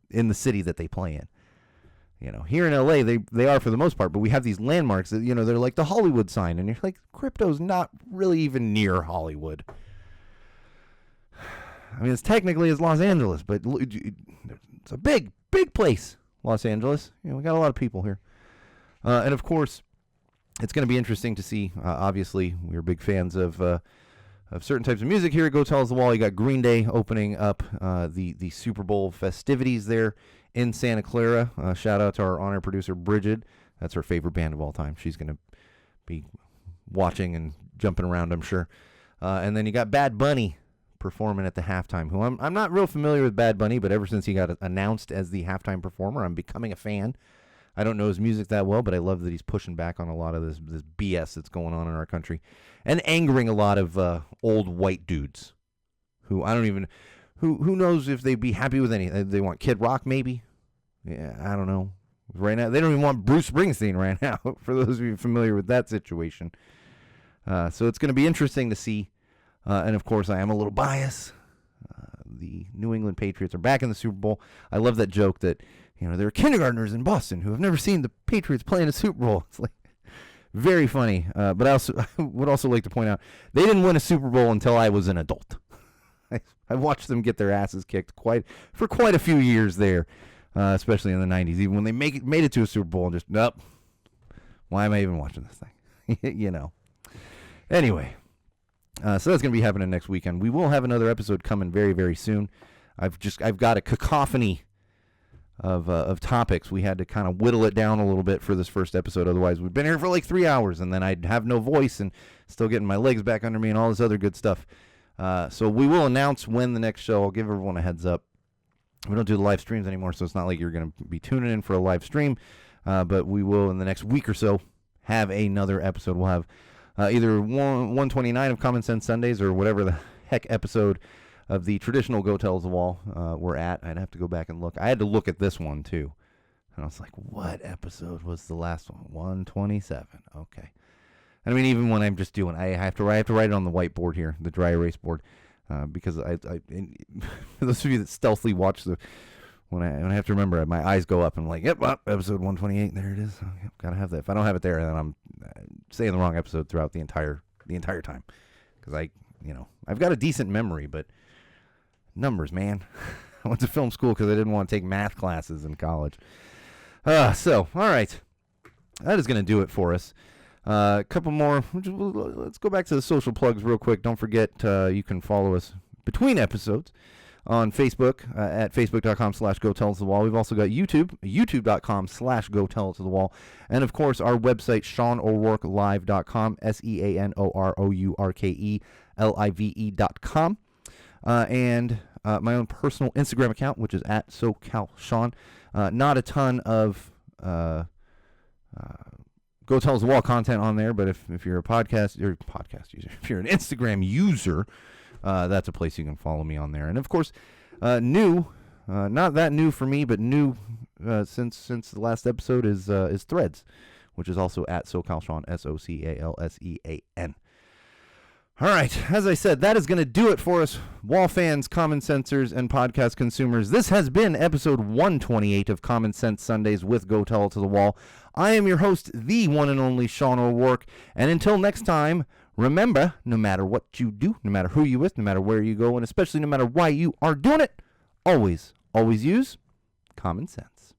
in the city that they play in. Here in LA, they are for the most part, but we have these landmarks that, they're like the Hollywood sign, and you're like, crypto's not really even near Hollywood. I mean, it's technically it's Los Angeles, but it's a big, big place. Los Angeles. We got a lot of people here. And of course, it's going to be interesting to see. Obviously, we're big fans of certain types of music here at Go Tell Us the Wall. You got Green Day opening up the Super Bowl festivities there in Santa Clara. Shout out to our on-air producer, Bridget. That's her favorite band of all time. She's going to be watching and jumping around, I'm sure. And then you got Bad Bunny performing at the halftime, who I'm not real familiar with Bad Bunny, but ever since he got announced as the halftime performer, I'm becoming a fan. I don't know his music that well, but I love that he's pushing back on a lot of this BS that's going on in our country and angering a lot of old white dudes who I don't even, who knows if they'd be happy with any. They want Kid Rock maybe. Yeah, I don't know. Right now, they don't even want Bruce Springsteen right now, for those of you familiar with that situation. So it's going to be interesting to see. And, of course, I am a little biased. The New England Patriots are back in the Super Bowl. I love that joke that, there are kindergartners in Boston who have never seen the Patriots play in a Super Bowl. It's like very funny. But I would also like to point out, they didn't win a Super Bowl until I was an adult. I watched them get their asses kicked for quite a few years there, especially in the 90s. Even when they made it to a Super Bowl and just, nope, why am I even watching this thing? You know. Anyway, so that's going to be happening next weekend. We will have another episode coming very, very soon. I've got a cacophony of topics. We had to kind of whittle it down a little bit for this first episode. Otherwise, we've been here for like 3 hours, and then I'd have no voice and still getting my legs back under me and all this other good stuff. So we will announce when the next show. I'll give everyone a heads up. We don't do the live streams anymore, so it's not like you're going to be tuning in for a live stream. But we will, in the next week or so, have another episode. We'll have either 129 of Common Sense Sundays or whatever the heck episode of the traditional Go Tell Us the Wall we're at. I'd have to go back and look. I had to look at this one, too. And I was like, what episode was the last one? 127. Okay. And I mean, even when I'm just doing, I have to write it on the whiteboard here, the dry erase board, because I for those of you that stealthily watch when I have to remember, my eyes go up and I'm like, yep, episode 128, there it is. Yep, gotta have that. If I don't have it there, then I'm saying the wrong episode throughout the entire time, because I've got a decent memory, but numbers, man. I went to film school because I didn't want to take math classes in college. So, all right, that is going to do it for us. A couple more. Let's go back to the social plugs real quick. Don't forget, you can follow us between episodes on Facebook at facebook.com/GoTellUsTheWall. We've also got youtube.com/GoTellUsTheWall. And, of course, our website, SeanO'RourkeLive.com, SeanO'RourkeLive.com. And my own personal Instagram account, which is at SoCalSean. Not a ton of Go Tell Us the Wall content on there, but if you're a podcast user, if you're an Instagram user, that's a place you can follow me on there. And of course, new, not that new for me, but new since the last episode is Threads, which is also at SoCalSean, SoCalSean. All right, as I said, that is going to do it for us, Wall fans, Common Sensors, and podcast consumers. This has been episode 128 of Common Sense Sundays with Go Tell It to the Wall. I am your host, the one and only Sean O'Rourke, and until next time, remember, no matter what you do, no matter who you with, no matter where you go, and especially no matter why you are doing it, always use common sense.